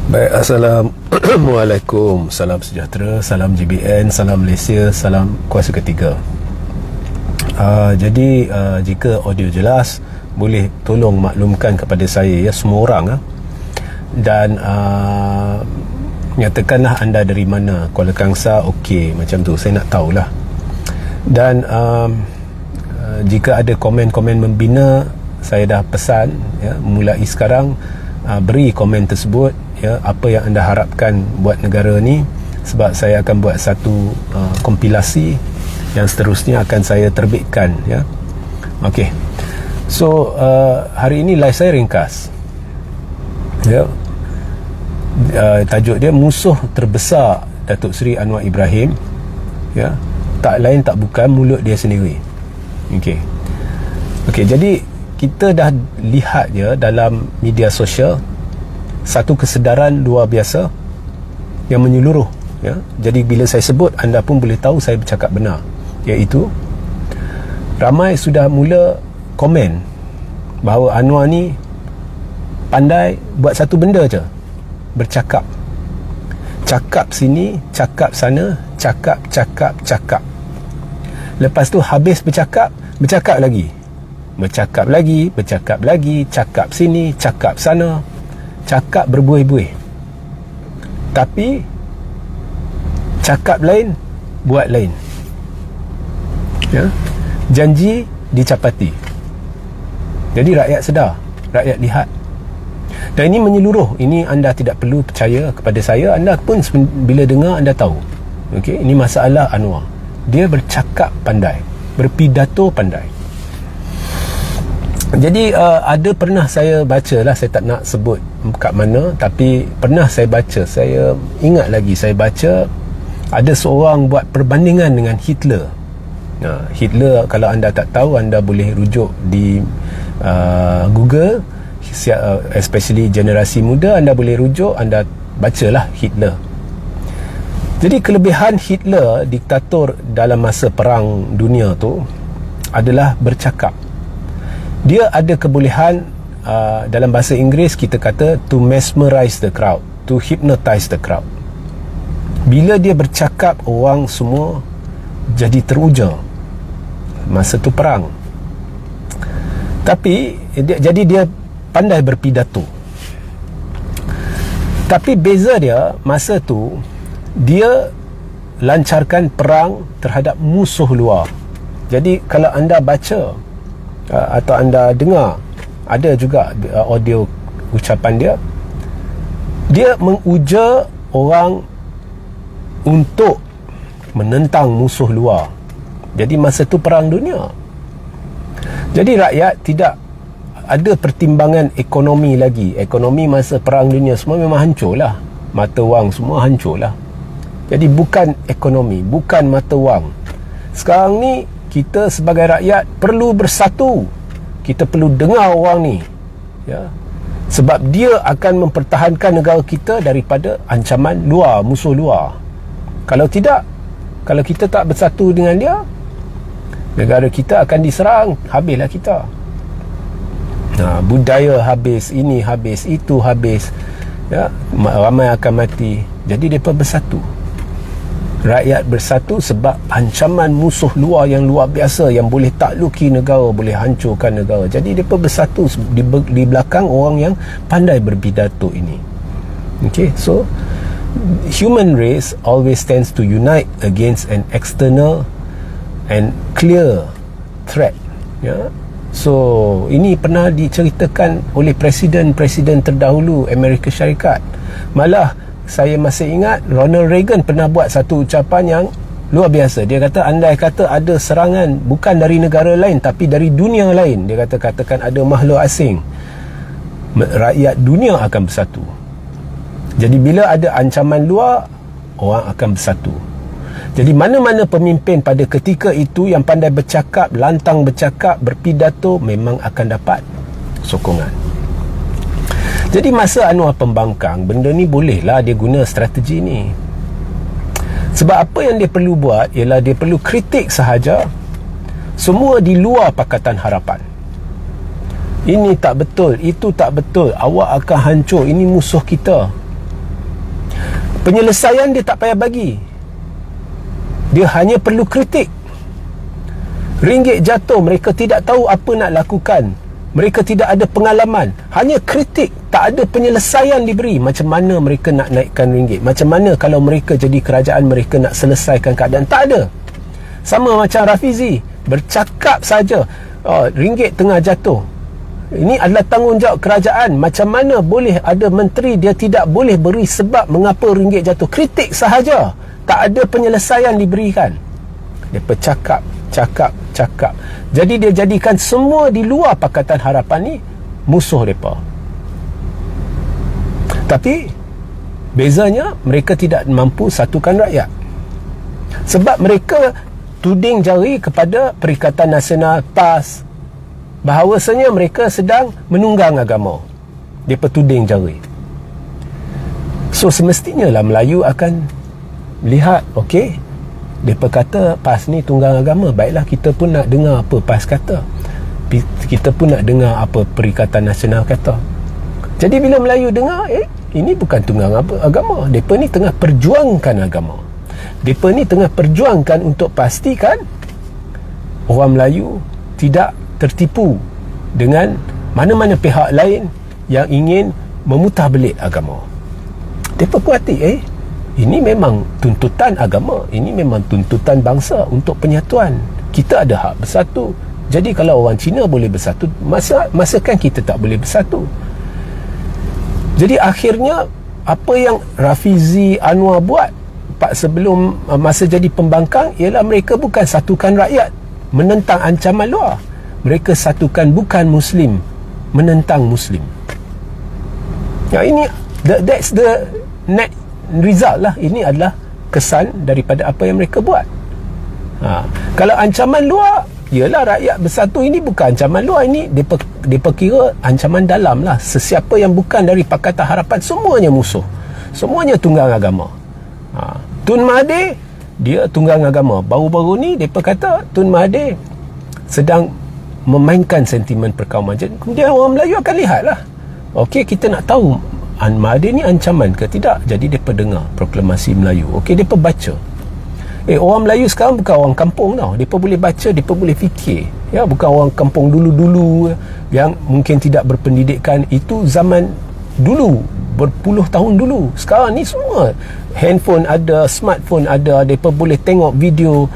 Baik, Assalamualaikum. Salam sejahtera, salam GBN, salam Malaysia, salam kuasa ketiga. Jadi jika audio jelas, boleh tolong maklumkan kepada saya, ya, semua orang, dan nyatakanlah anda dari mana. Kuala Kangsar, okey, macam tu, saya nak tahulah. Dan jika ada komen-komen membina, saya dah pesan, ya, mulai sekarang beri komen tersebut, ya, apa yang anda harapkan buat negara ni, sebab saya akan buat satu kompilasi yang seterusnya akan saya terbitkan, ya. Okey. So hari ini live saya ringkas, ya. Tajuk dia musuh terbesar Datuk Seri Anwar Ibrahim, ya, tak lain tak bukan mulut dia sendiri. Okey, jadi kita dah lihat, ya, dalam media sosial satu kesedaran luar biasa yang menyeluruh, ya. Jadi bila saya sebut, anda pun boleh tahu saya bercakap benar, iaitu ramai sudah mula komen bahawa Anwar ni pandai buat satu benda je, bercakap. Cakap sini, cakap sana, cakap. Lepas tu habis bercakap lagi. Bercakap lagi, cakap sini, cakap sana, cakap berbuih-buih. Tapi cakap lain, buat lain, ya. Janji dicapati. Jadi rakyat sedar, rakyat lihat. Dan ini menyeluruh. Ini anda tidak perlu percaya kepada saya, anda pun bila dengar anda tahu. Okey, ini masalah Anwar. Dia bercakap pandai, berpidato pandai. Jadi ada pernah saya baca lah, saya tak nak sebut kat mana, tapi pernah saya baca, saya ingat lagi saya baca ada seorang buat perbandingan dengan Hitler. Hitler, kalau anda tak tahu, anda boleh rujuk di Google, especially generasi muda, anda boleh rujuk, anda bacalah Hitler. Jadi kelebihan Hitler, diktator dalam masa perang dunia tu, adalah bercakap. Dia ada kebolehan, dalam bahasa Inggeris kita kata to mesmerize the crowd, to hypnotize the crowd. Bila dia bercakap, orang semua jadi teruja. Masa tu perang. Tapi jadi dia pandai berpidato. Tapi beza dia, masa tu dia lancarkan perang terhadap musuh luar. Jadi kalau anda baca atau anda dengar, ada juga audio ucapan dia menguja orang untuk menentang musuh luar. Jadi masa tu perang dunia. Jadi rakyat tidak ada pertimbangan ekonomi lagi. Ekonomi masa perang dunia semua memang hancur lah. Mata wang semua hancur lah. Jadi bukan ekonomi, bukan mata wang. Sekarang ni kita sebagai rakyat perlu bersatu. Kita perlu dengar orang ni, ya, sebab dia akan mempertahankan negara kita daripada ancaman luar, musuh luar. Kalau tidak, kalau kita tak bersatu dengan dia, negara kita akan diserang, habislah kita. Budaya habis, ini habis, itu habis, ya, ramai akan mati. Jadi mereka bersatu. Rakyat bersatu sebab ancaman musuh luar yang luar biasa, yang boleh takluki negara, boleh hancurkan negara. Jadi mereka bersatu di belakang orang yang pandai berpidato ini. Okay, so human race always tends to unite against an external and clear threat, ya. So ini pernah diceritakan oleh presiden-presiden terdahulu Amerika Syarikat. Malah saya masih ingat Ronald Reagan pernah buat satu ucapan yang luar biasa. Dia kata, andai kata ada serangan bukan dari negara lain tapi dari dunia lain, dia katakan ada makhluk asing, rakyat dunia akan bersatu. Jadi bila ada ancaman luar, orang akan bersatu. Jadi mana-mana pemimpin pada ketika itu yang pandai bercakap, lantang bercakap, berpidato, memang akan dapat sokongan. Jadi masa Anwar pembangkang, benda ni bolehlah dia guna strategi ni. Sebab apa yang dia perlu buat ialah dia perlu kritik sahaja semua di luar Pakatan Harapan. Ini tak betul, itu tak betul, awak akan hancur, ini musuh kita. Penyelesaian dia tak payah bagi, dia hanya perlu kritik. Ringgit jatuh, mereka tidak tahu apa nak lakukan, mereka tidak ada pengalaman, hanya kritik, tak ada penyelesaian diberi. Macam mana mereka nak naikkan ringgit, macam mana kalau mereka jadi kerajaan, mereka nak selesaikan keadaan, tak ada. Sama macam Rafizi, bercakap saja, ringgit tengah jatuh, ini adalah tanggungjawab kerajaan. Macam mana boleh ada menteri dia tidak boleh beri sebab mengapa ringgit jatuh, kritik sahaja, tak ada penyelesaian diberikan. Dia bercakap, cakap. Jadi dia jadikan semua di luar Pakatan Harapan ni musuh mereka. Tapi bezanya mereka tidak mampu satukan rakyat, sebab mereka tuding jari kepada Perikatan Nasional PAS bahawasanya mereka sedang menunggang agama. Dia petuding jari. So semestinya lah Melayu akan lihat, okey, mereka kata PAS ni tunggang agama, baiklah kita pun nak dengar apa PAS kata, kita pun nak dengar apa Perikatan Nasional kata. Jadi bila Melayu dengar, ini bukan tunggang agama, mereka ni tengah perjuangkan agama, mereka ni tengah perjuangkan untuk pastikan orang Melayu tidak tertipu dengan mana-mana pihak lain yang ingin memutahbelit agama. Mereka puati, ini memang tuntutan agama, ini memang tuntutan bangsa untuk penyatuan. Kita ada hak bersatu. Jadi kalau orang Cina boleh bersatu, masa kan kita tak boleh bersatu? Jadi akhirnya apa yang Rafizi Anwar buat sebelum masa jadi pembangkang ialah mereka bukan satukan rakyat menentang ancaman luar, mereka satukan bukan Muslim menentang Muslim. Ya, ini that's the net result lah. Ini adalah kesan daripada apa yang mereka buat. Kalau ancaman luar, ialah rakyat bersatu, ini bukan ancaman luar, ini mereka kira ancaman dalam lah. Sesiapa yang bukan dari Pakatan Harapan, semuanya musuh, semuanya tunggang agama. Tun Mahathir, dia tunggang agama. Baru-baru ni mereka kata Tun Mahathir sedang memainkan sentimen perkauman. Kemudian orang Melayu akan lihatlah, okey, kita nak tahu Mahathir ni ancaman ke tidak. Jadi mereka dengar proklamasi Melayu, okey, mereka baca. Orang Melayu sekarang bukan orang kampung tau, mereka boleh baca, mereka boleh fikir, ya, bukan orang kampung dulu-dulu yang mungkin tidak berpendidikan. Itu zaman dulu, berpuluh tahun dulu. Sekarang ni semua handphone ada, smartphone ada, mereka boleh tengok video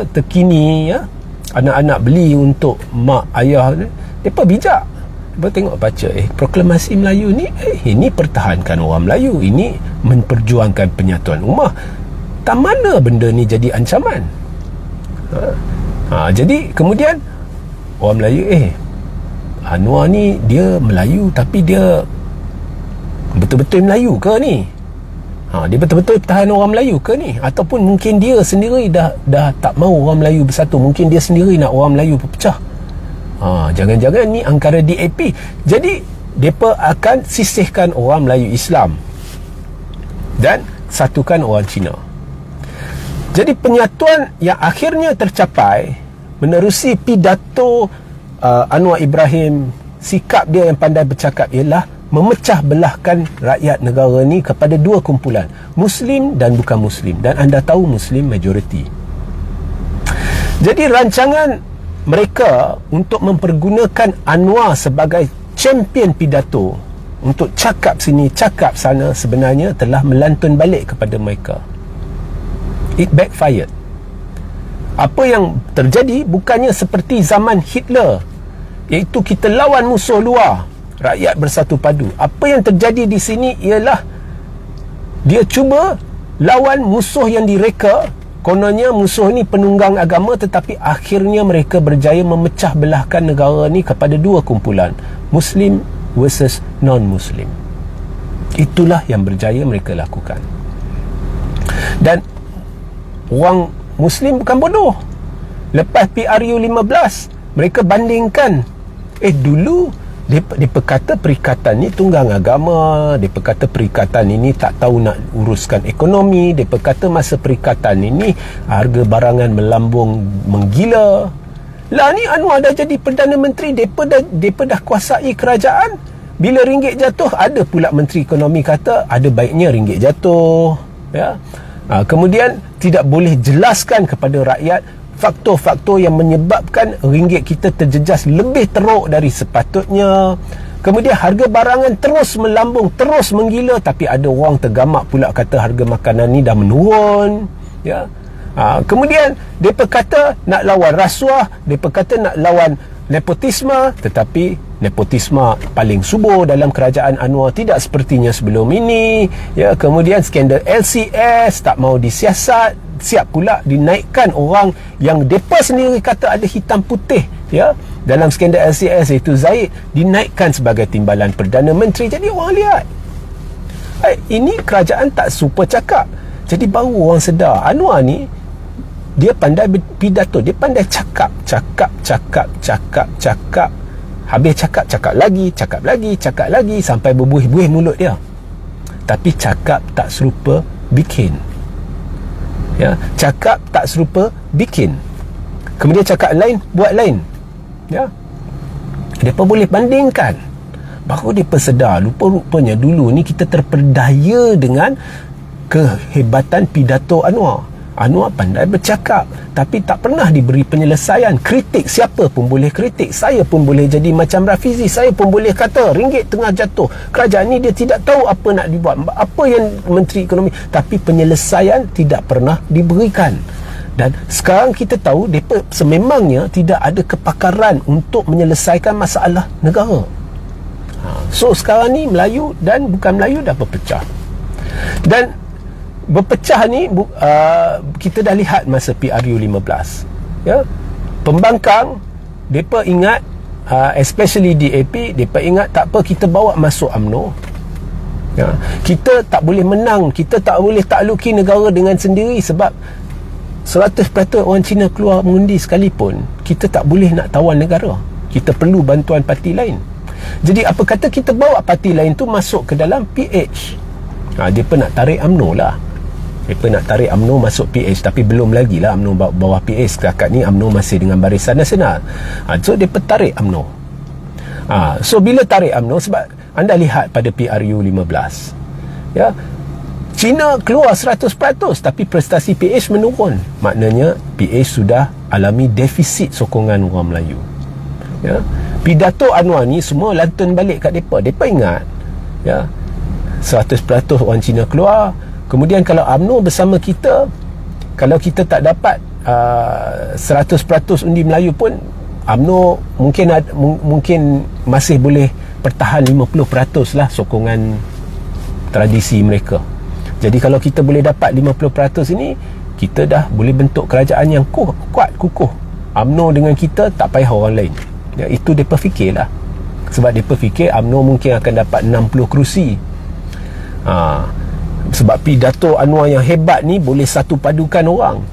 terkini, ya, anak-anak beli untuk mak ayah, mereka bijak. Mereka tengok, baca, proklamasi Melayu ni, ini pertahankan orang Melayu, ini memperjuangkan penyatuan ummah. Tak mana benda ni jadi ancaman. Jadi kemudian orang Melayu, Anwar ni dia Melayu tapi dia betul-betul Melayu ke ni? Dia betul-betul pertahan orang Melayu ke ni? Ataupun mungkin dia sendiri dah tak mahu orang Melayu bersatu, mungkin dia sendiri nak orang Melayu berpecah. Jangan-jangan ni angkara DAP. Jadi mereka akan sisihkan orang Melayu Islam dan satukan orang Cina. Jadi penyatuan yang akhirnya tercapai menerusi pidato Anwar Ibrahim, sikap dia yang pandai bercakap ialah memecah belahkan rakyat negara ni kepada dua kumpulan, Muslim dan bukan Muslim. Dan anda tahu Muslim majoriti. Jadi rancangan mereka untuk mempergunakan Anwar sebagai champion pidato untuk cakap sini, cakap sana, sebenarnya telah melantun balik kepada mereka. It backfired. Apa yang terjadi bukannya seperti zaman Hitler, iaitu kita lawan musuh luar, rakyat bersatu padu. Apa yang terjadi di sini ialah dia cuba lawan musuh yang direka. Kononnya musuh ni penunggang agama, tetapi akhirnya mereka berjaya memecah belahkan negara ni kepada dua kumpulan, Muslim versus non-Muslim. Itulah yang berjaya mereka lakukan. Dan orang Muslim bukan bodoh. Lepas PRU 15, mereka bandingkan, dulu mereka kata perikatan ni tunggang agama, mereka kata perikatan ini tak tahu nak uruskan ekonomi, mereka kata masa perikatan ini harga barangan melambung menggila. Lah ni Anwar dah jadi Perdana Menteri, mereka dah kuasai kerajaan, bila ringgit jatuh, ada pula Menteri Ekonomi kata ada baiknya ringgit jatuh, ya. Kemudian tidak boleh jelaskan kepada rakyat faktor-faktor yang menyebabkan ringgit kita terjejas lebih teruk dari sepatutnya. Kemudian harga barangan terus melambung, terus menggila, tapi ada orang tergamak pula kata harga makanan ni dah menurun, ya. Kemudian mereka kata nak lawan rasuah, mereka kata nak lawan nepotisme, tetapi nepotisme paling subur dalam kerajaan Anwar, tidak sepertinya sebelum ini, ya. Kemudian skandal LCS tak mau disiasat, siap pula dinaikkan orang yang mereka sendiri kata ada hitam putih, ya. Dalam skandal LCS itu Zaid dinaikkan sebagai timbalan Perdana Menteri. Jadi orang lihat ini kerajaan tak super cakap. Jadi baru orang sedar Anwar ni dia pandai pidato, dia pandai cakap. Habis cakap lagi sampai berbuih-buih mulut dia. Tapi cakap tak serupa bikin. Ya, cakap tak serupa bikin. Kemudian cakap lain, buat lain. Ya. Depa boleh bandingkan. Baru depa sedar, rupa-rupanya dulu ni kita terperdaya dengan kehebatan pidato Anwar. Anwar pandai bercakap, tapi tak pernah diberi penyelesaian. Kritik, siapa pun boleh kritik. Saya pun boleh jadi macam Rafizi. Saya pun boleh kata ringgit tengah jatuh, kerajaan ni dia tidak tahu apa nak dibuat, apa yang Menteri Ekonomi, tapi penyelesaian tidak pernah diberikan. Dan sekarang kita tahu mereka sememangnya tidak ada kepakaran untuk menyelesaikan masalah negara. So sekarang ni Melayu dan bukan Melayu dah berpecah. Dan berpecah ni kita dah lihat masa PRU 15, ya. Pembangkang depa ingat, especially DAP, depa ingat tak apa, kita bawa masuk UMNO, ya. Kita tak boleh menang, kita tak boleh takluki negara dengan sendiri, sebab 100% orang Cina keluar mengundi sekalipun, kita tak boleh nak tawan negara, kita perlu bantuan parti lain. Jadi apa kata kita bawa parti lain tu masuk ke dalam PH. Depa nak tarik UMNO lah. Mereka nak tarik UMNO masuk PH, tapi belum lagi lah UMNO bawah PH. Setakat ni UMNO masih dengan Barisan Nasional. So mereka tarik UMNO. So bila tarik UMNO, sebab anda lihat pada PRU 15, ya, China keluar 100%, tapi prestasi PH menurun. Maknanya PH sudah alami defisit sokongan orang Melayu, ya. Pidato Anwar ni semua lantun balik kat mereka. Mereka ingat, ya, 100% orang Cina keluar. Kemudian kalau UMNO bersama kita, kalau kita tak dapat 100% undi Melayu pun, UMNO mungkin masih boleh pertahan 50% lah sokongan tradisi mereka. Jadi kalau kita boleh dapat 50% ini, kita dah boleh bentuk kerajaan yang kuat, kukuh. UMNO dengan kita, tak payah orang lain, ya. Itu mereka fikirlah. Sebab mereka fikir UMNO mungkin akan dapat 60 kerusi. Sebab pidato Anwar yang hebat ni boleh satu padukan orang.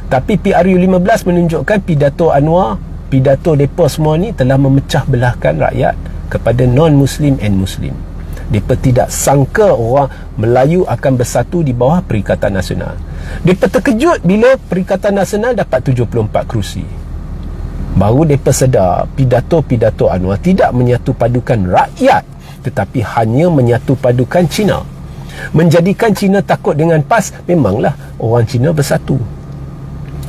Tapi PRU 15 menunjukkan pidato Anwar, pidato mereka semua ni telah memecah belahkan rakyat kepada non-Muslim and Muslim. Mereka tidak sangka orang Melayu akan bersatu di bawah Perikatan Nasional. Mereka terkejut bila Perikatan Nasional dapat 74 kerusi. Baru mereka sedar pidato-pidato Anwar tidak menyatu padukan rakyat, tetapi hanya menyatu padukan Cina. Menjadikan Cina takut dengan PAS. Memanglah orang Cina bersatu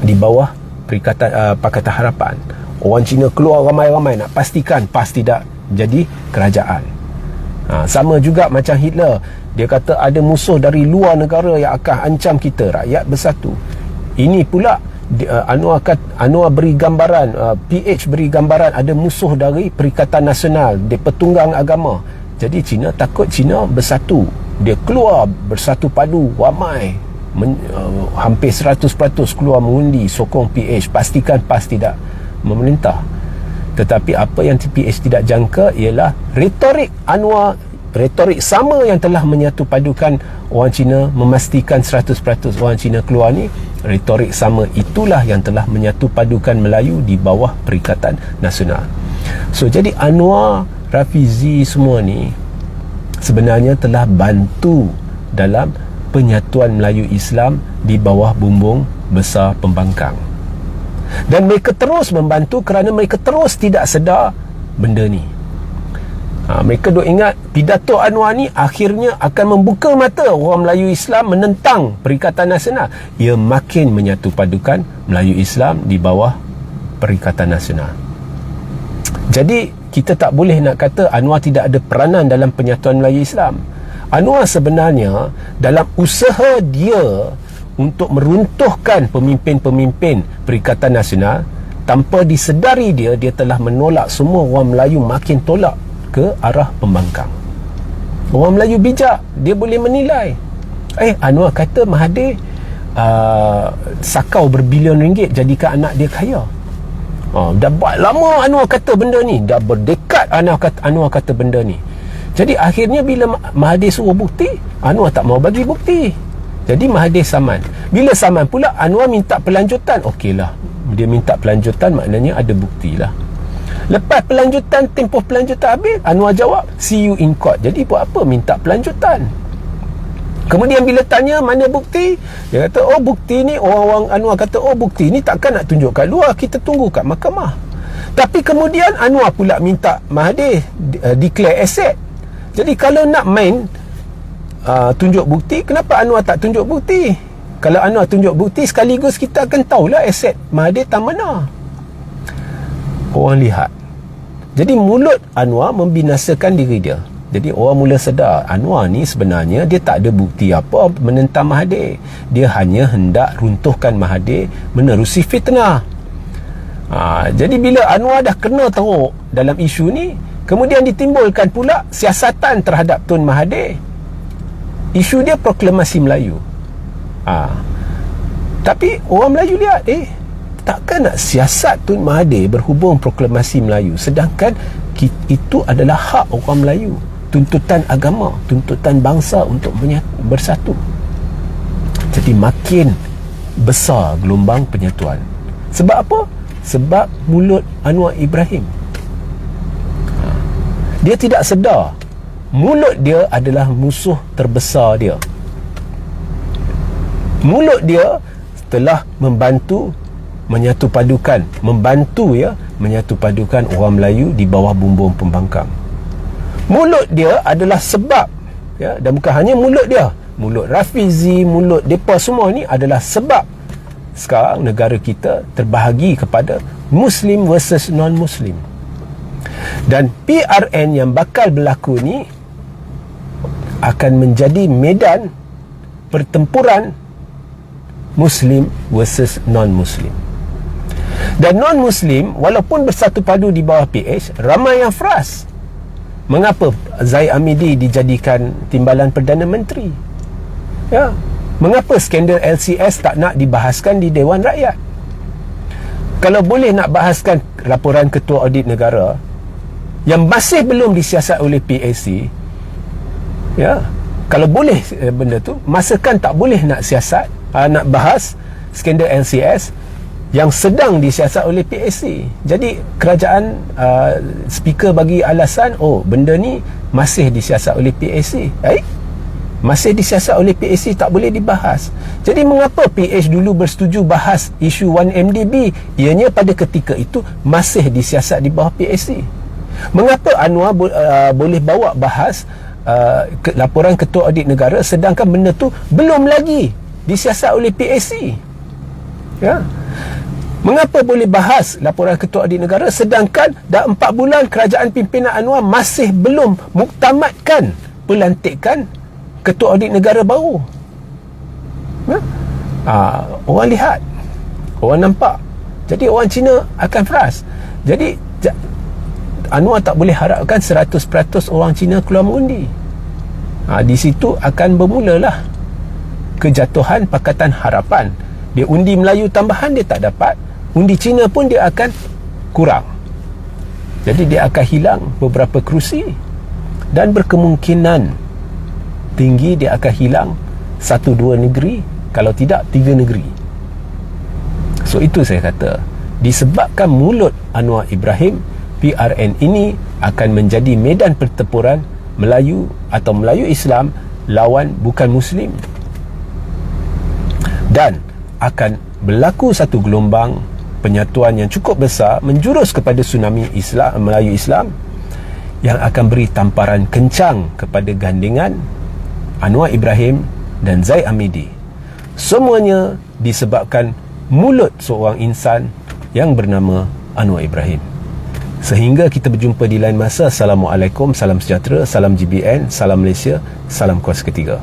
di bawah Perikatan Pakatan Harapan. Orang Cina keluar ramai-ramai nak pastikan PAS tidak jadi kerajaan. Sama juga macam Hitler. Dia kata ada musuh dari luar negara yang akan ancam kita. Rakyat bersatu. Ini pula Anwar beri gambaran, PH beri gambaran ada musuh dari Perikatan Nasional, dia petunggang agama. Jadi Cina takut Cina bersatu. Dia keluar bersatu padu ramai, hampir 100% keluar mengundi sokong PH, pastikan PAS tidak memerintah. Tetapi apa yang PH tidak jangka ialah retorik Anwar, retorik sama yang telah menyatu padukan orang Cina, memastikan 100% orang Cina keluar ni. Retorik sama itulah yang telah menyatu padukan Melayu di bawah Perikatan Nasional. So jadi Anwar, Rafizi semua ni sebenarnya telah bantu dalam penyatuan Melayu Islam di bawah bumbung besar pembangkang. Dan mereka terus membantu kerana mereka terus tidak sedar benda ni. Mereka duk ingat pidato Anwar ni akhirnya akan membuka mata orang Melayu Islam menentang Perikatan Nasional. Ia makin menyatu padukan Melayu Islam di bawah Perikatan Nasional. Jadi kita tak boleh nak kata Anwar tidak ada peranan dalam penyatuan Melayu Islam. Anwar sebenarnya dalam usaha dia untuk meruntuhkan pemimpin-pemimpin Perikatan Nasional, tanpa disedari dia telah menolak semua orang Melayu makin tolak ke arah pembangkang. Orang Melayu bijak, dia boleh menilai. Anwar kata Mahathir sakau berbilion ringgit jadikan anak dia kaya. Dah buat lama Anwar kata benda ni, dah berdekad Anwar kata benda ni. Jadi akhirnya bila Mahathir suruh bukti, Anwar tak mau bagi bukti. Jadi Mahathir saman. Bila saman pula Anwar minta pelanjutan. Okeylah, dia minta pelanjutan, maknanya ada bukti lah. Lepas pelanjutan, tempoh pelanjutan habis, Anwar jawab, see you in court. Jadi buat apa minta pelanjutan? Kemudian bila tanya mana bukti, dia kata, bukti ni, orang-orang Anwar kata, bukti ni takkan nak tunjuk kat luar, kita tunggu kat mahkamah. Tapi kemudian Anwar pula minta Mahathir declare asset. Jadi kalau nak main tunjuk bukti, kenapa Anwar tak tunjuk bukti? Kalau Anwar tunjuk bukti, sekaligus kita akan tahulah aset Mahathir tak mana. Orang lihat. Jadi mulut Anwar membinasakan diri dia. Jadi orang mula sedar Anwar ni sebenarnya dia tak ada bukti apa menentang Mahathir. Dia hanya hendak runtuhkan Mahathir menerusi fitnah. Jadi bila Anwar dah kena teruk dalam isu ni, kemudian ditimbulkan pula siasatan terhadap Tun Mahathir. Isu dia proklamasi Melayu. Tapi orang Melayu lihat, takkan nak siasat Tun Mahathir berhubung proklamasi Melayu, sedangkan itu adalah hak orang Melayu, tuntutan agama, tuntutan bangsa untuk bersatu. Jadi makin besar gelombang penyatuan. Sebab apa? Sebab mulut Anwar Ibrahim. Dia tidak sedar mulut dia adalah musuh terbesar dia. Mulut dia telah membantu menyatu padukan orang Melayu di bawah bumbung pembangkang. Mulut dia adalah sebab, dan bukan hanya mulut dia, mulut Rafizi, mulut depa semua ni adalah sebab sekarang negara kita terbahagi kepada Muslim versus non-Muslim. Dan PRN yang bakal berlaku ni akan menjadi medan pertempuran Muslim versus non-Muslim. Dan non-Muslim walaupun bersatu padu di bawah PH, ramai yang frust. Mengapa Zaid Amidi dijadikan timbalan Perdana Menteri? Mengapa skandal LCS tak nak dibahaskan di Dewan Rakyat? Kalau boleh nak bahaskan laporan Ketua Audit Negara yang masih belum disiasat oleh PAC, kalau boleh benda tu, masakan tak boleh nak siasat, nak bahas skandal LCS yang sedang disiasat oleh PAC. Jadi kerajaan speaker bagi alasan, benda ni masih disiasat oleh PAC. Masih disiasat oleh PAC, tak boleh dibahas. Jadi mengapa PH dulu bersetuju bahas isu 1MDB? Ianya pada ketika itu masih disiasat di bawah PAC. Mengapa Anwar boleh bawa bahas laporan Ketua Audit Negara sedangkan benda tu belum lagi disiasat oleh PAC? Mengapa boleh bahas laporan Ketua Audit Negara sedangkan dah 4 bulan kerajaan pimpinan Anwar masih belum muktamadkan pelantikan Ketua Audit Negara baru? Orang lihat, orang nampak. Jadi orang Cina akan frust. Jadi Anwar tak boleh harapkan 100% orang Cina keluar mengundi. Di situ akan bermulalah kejatuhan Pakatan Harapan. Dia undi Melayu tambahan dia tak dapat, undi Cina pun dia akan kurang. Jadi dia akan hilang beberapa kerusi, dan berkemungkinan tinggi dia akan hilang 1-2 negeri, kalau tidak 3 negeri. So itu saya kata, disebabkan mulut Anwar Ibrahim, PRN ini akan menjadi medan pertempuran Melayu atau Melayu Islam lawan bukan Muslim, dan akan berlaku satu gelombang penyatuan yang cukup besar menjurus kepada tsunami Islam, Melayu Islam, yang akan beri tamparan kencang kepada gandingan Anwar Ibrahim dan Zaid Hamidi. Semuanya disebabkan mulut seorang insan yang bernama Anwar Ibrahim. Sehingga kita berjumpa di lain masa. Assalamualaikum, salam sejahtera, salam GBN, salam Malaysia, salam kuasa ketiga.